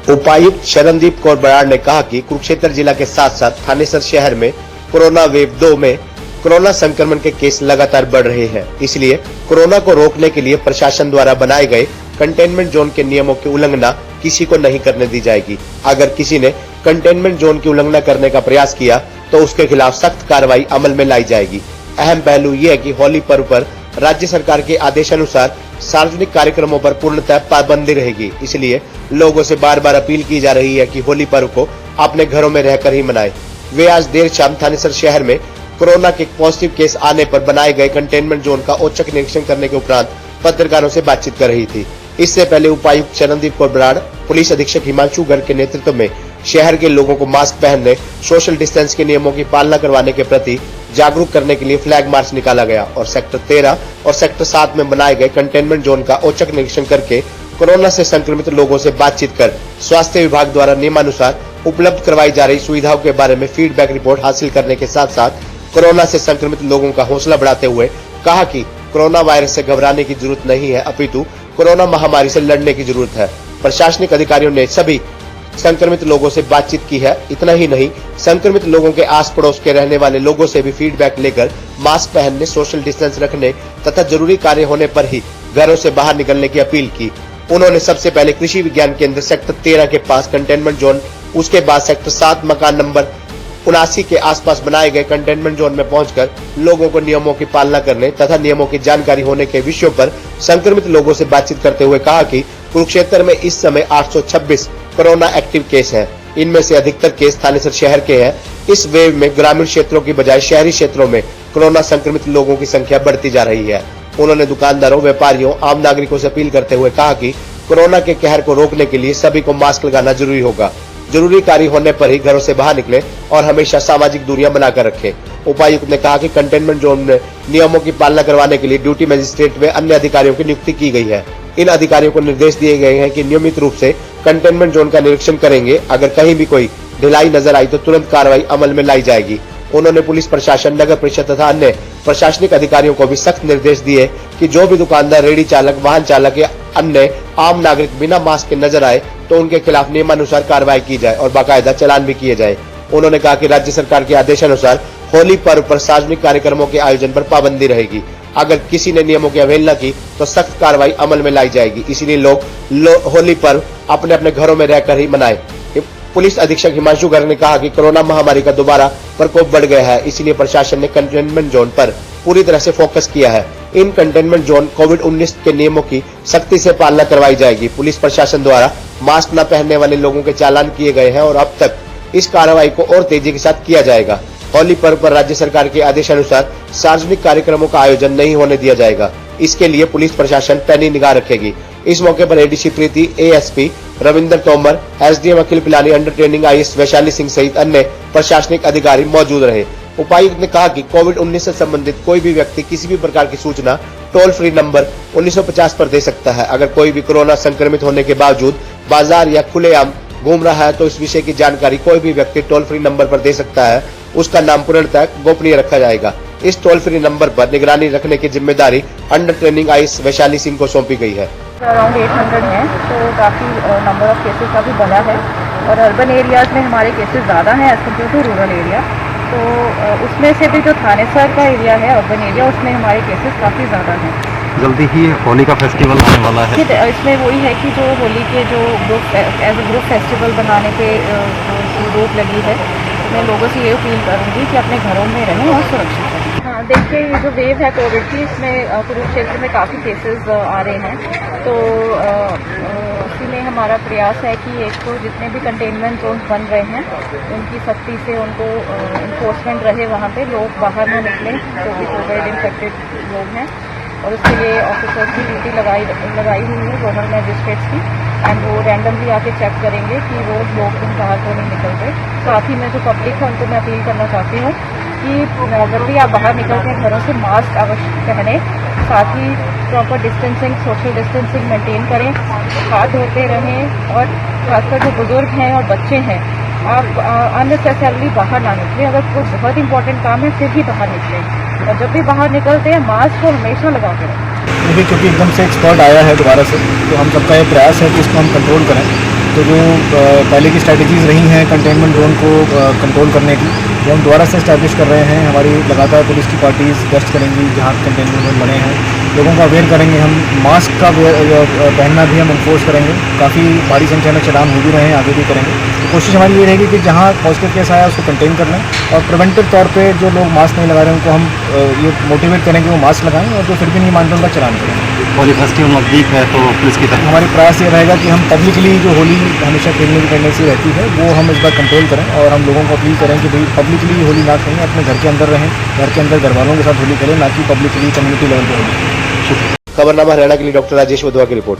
उपायुक्त शरणदीप कौर बराड़ ने कहा कि कुरुक्षेत्र जिला के साथ साथ थानेसर शहर में कोरोना वेव 2 में कोरोना संक्रमण के केस लगातार बढ़ रहे हैं। इसलिए कोरोना को रोकने के लिए प्रशासन द्वारा बनाए गए कंटेनमेंट जोन के नियमों की उल्लंघना किसी को नहीं करने दी जाएगी। अगर किसी ने कंटेनमेंट जोन की उल्लंघना करने का प्रयास किया तो उसके खिलाफ सख्त कार्रवाई अमल में लाई जाएगी। अहम पहलू ये है कि होली पर्व पर राज्य सरकार के आदेशानुसार सार्वजनिक कार्यक्रमों पर पूर्णतः पाबंदी रहेगी। इसलिए लोगों से बार बार अपील की जा रही है कि होली पर्व को अपने घरों में रहकर ही मनाएं। वे आज देर शाम थानेसर शहर में कोरोना के पॉजिटिव केस आने पर बनाए गए कंटेनमेंट जोन का औचक निरीक्षण करने के उपरांत पत्रकारों से बातचीत कर रही थी। इससे पहले उपायुक्त शरणदीप कौर बराड़, पुलिस अधीक्षक हिमांशु गर्ग के नेतृत्व में शहर के लोगों को मास्क पहनने, सोशल डिस्टेंस के नियमों की पालना करवाने के प्रति जागरूक करने के लिए फ्लैग मार्च निकाला गया और सेक्टर 13 और सेक्टर 7 में बनाए गए कंटेनमेंट जोन का औचक निरीक्षण करके कोरोना से संक्रमित लोगों से बातचीत कर स्वास्थ्य विभाग द्वारा नियमानुसार उपलब्ध करवाई जा रही सुविधाओं के बारे में फीडबैक रिपोर्ट हासिल करने के साथ साथ कोरोना से संक्रमित लोगों का हौसला बढ़ाते हुए कहा कि कोरोना वायरस से घबराने की जरूरत नहीं है, अपितु कोरोना महामारी से लड़ने की जरूरत है। प्रशासनिक अधिकारियों ने सभी संक्रमित लोगों से बातचीत की है। इतना ही नहीं, संक्रमित लोगों के आस पड़ोस के रहने वाले लोगों से भी फीडबैक लेकर मास्क पहनने, सोशल डिस्टेंस रखने तथा जरूरी कार्य होने पर ही घरों से बाहर निकलने की अपील की। उन्होंने सबसे पहले कृषि विज्ञान केंद्र सेक्टर 13 के पास कंटेनमेंट जोन, उसके बाद सेक्टर 7 मकान नंबर 79 के आसपास बनाए गए कंटेनमेंट जोन में पहुंचकर लोगों को नियमों की पालना करने तथा नियमों की जानकारी होने के विषयों पर संक्रमित लोगों से बातचीत करते हुए कहा कि कुरुक्षेत्र में इस समय 826 कोरोना एक्टिव केस हैं। इनमें से अधिकतर केस थानेसर शहर के हैं। इस वेव में ग्रामीण क्षेत्रों की बजाय शहरी क्षेत्रों में कोरोना संक्रमित लोगों की संख्या बढ़ती जा रही है। उन्होंने दुकानदारों, व्यापारियों, आम नागरिकों से अपील करते हुए कहा कि कोरोना के कहर को रोकने के लिए सभी को मास्क लगाना जरूरी होगा। जरूरी कार्य होने पर ही घरों से बाहर निकले और हमेशा सामाजिक दूरियां बनाकर रखें। उपायुक्त ने कहा कि कंटेनमेंट जोन में नियमों की पालना करवाने के लिए ड्यूटी मजिस्ट्रेट व अन्य अधिकारियों की नियुक्ति की गई है। इन अधिकारियों को निर्देश दिए गए हैं कि नियमित रूप से कंटेनमेंट जोन का निरीक्षण करेंगे। अगर कहीं भी कोई ढिलाई नजर आई तो तुरंत कार्रवाई अमल में लाई जाएगी। उन्होंने पुलिस प्रशासन, नगर परिषद तथा अन्य प्रशासनिक अधिकारियों को भी सख्त निर्देश दिए कि जो भी दुकानदार, रेहड़ी चालक, वाहन चालक या अन्य आम नागरिक बिना मास्क के नजर आए तो उनके खिलाफ नियमानुसार कार्रवाई की जाए और बाकायदा चालान भी किए जाए। उन्होंने कहा कि राज्य सरकार के आदेशानुसार होली पर्व पर सार्वजनिक कार्यक्रमों के आयोजन पर पाबंदी रहेगी। अगर किसी ने नियमों की अवहेलना की तो सख्त कार्रवाई अमल में लाई जाएगी। इसलिए लोग होली पर्व अपने अपने घरों में रहकर ही मनाएं। पुलिस अधीक्षक हिमांशु गर्ग ने कहा कि कोरोना महामारी का दोबारा प्रकोप बढ़ गया है, इसलिए प्रशासन ने कंटेनमेंट जोन पर पूरी तरह से फोकस किया है। इन कंटेनमेंट जोन कोविड-19 के नियमों की सख्ती से पालना करवाई जाएगी। पुलिस प्रशासन द्वारा मास्क न पहनने वाले लोगों के चालान किए गए हैं और अब तक इस कार्रवाई को और तेजी के साथ किया जाएगा। होली पर्व पर राज्य सरकार के आदेशानुसार सार्वजनिक कार्यक्रमों का आयोजन नहीं होने दिया जाएगा। इसके लिए पुलिस प्रशासन पैनी निगाह रखेगी। इस मौके पर ADC Preeti, ASP Ravindra Tomar, SDM Akhil Pilani, under training IAS Vaishali Singh सहित अन्य प्रशासनिक अधिकारी मौजूद रहे। उपायुक्त ने कहा कि कोविड-19 से संबंधित कोई भी व्यक्ति किसी भी प्रकार की सूचना टोल फ्री नंबर 1950 पर दे सकता है। अगर कोई भी कोरोना संक्रमित होने के बावजूद बाजार या खुलेआम घूम रहा है तो इस विषय की जानकारी कोई भी व्यक्ति टोल फ्री नंबर पर दे सकता है। उसका नाम पूर्णतः गोपनीय रखा जाएगा। इस टोल फ्री नंबर पर निगरानी रखने की जिम्मेदारी under training IAS Vaishali Singh को सौंपी गई है। अराउंड 800 है, तो काफ़ी नंबर ऑफ केसेस का भी बढ़ा है और अर्बन एरियाज़ में हमारे केसेस ज़्यादा हैं as compare to rural area. तो उसमें से भी जो थानेसर का एरिया है, अर्बन एरिया, उसमें हमारे केसेस काफ़ी ज़्यादा हैं। जल्दी ही होली का फेस्टिवल आने वाला है। इसमें वही है कि जो होली के जो group as a group festival बनाने पे रोक लगी है, मैं लोगों से ये अपील करूँगी कि अपने घरों में रहें और सुरक्षित रहें। हाँ, देखिए ये जो वेव है कोविड की, इसमें कुरुक्षेत्र में काफ़ी केसेस आ रहे हैं। तो इसी में हमारा प्रयास है कि एक तो जितने भी कंटेनमेंट जोन बन रहे हैं उनकी सख्ती से उनको इन्फोर्समेंट रहे, वहाँ पे लोग बाहर न निकलें जो भी कोविड इन्फेक्टेड लोग हैं। और उसके लिए ऑफिसर्स की ड्यूटी लगाई हुई है, जोनल मजिस्ट्रेट्स की, एंड वो रैंडमली आके चेक करेंगे कि वो लोग बाहर तो नहीं निकल रहे। साथ ही में जो पब्लिक है उनको मैं अपील करना चाहती हूँ कि जब भी आप बाहर निकलते हैं घरों से मास्क अवश्य पहने, साथ ही proper distancing, social distancing maintain करें, हाथ धोते रहें और खासकर जो बुजुर्ग हैं और बच्चे हैं, आप अननेसेसरली बाहर ना निकलें। अगर कोई बहुत इंपॉर्टेंट काम है फिर भी बाहर निकलें, और जब भी बाहर निकलते हैं मास्क को हमेशा लगा के रखें। क्योंकि एकदम से एक्सपर्ट आया है दोबारा से, तो हम सबका ये प्रयास है कि इसको हम कंट्रोल करें। तो जो पहले की स्ट्रैटेजीज़ रही हैं कंटेनमेंट जोन को कंट्रोल करने की, वो हम दोबारा से इस्टेब्लिश कर रहे हैं। हमारी लगातार पुलिस की पार्टीज़ गश्त करेंगी जहाँ कंटेनमेंट जोन बने हैं, लोगों को अवेयर करेंगे। हम मास्क का पहनना भी हम इन्फोर्स करेंगे। काफ़ी भारी संख्या में चलान हो भी रहे हैं, आगे भी करेंगे। तो कोशिश हमारी ये रहेगी कि जहाँ पॉजिटिव केस आया उसको कंटेन कर लें, और प्रिवेंटिव तौर पे जो लोग मास्क नहीं लगा रहे हैं उनको हम ये मोटिवेट करें कि वो मास्क लगाएं, और जो फिर भी नहीं मानते उनका चलान करें। होली फेस्टिवल नज़दीक है तो पुलिस की तरफ हमारी प्रयास ये रहेगा कि हम पब्लिकली जो होली हमेशा खेलने की टेंडेंसी रहती है वो हम इस बार कंट्रोल करें, और हम लोगों को अपील करें कि भाई पब्लिकली होली ना खेलें, अपने घर के अंदर रहें, घर के अंदर घर वालों के साथ होली खेलें, ना कि पब्लिकली कम्युनिटी लेवल पर होली। खबरनामा हरियाणा के लिए डॉक्टर राजेश वधवा की रिपोर्ट।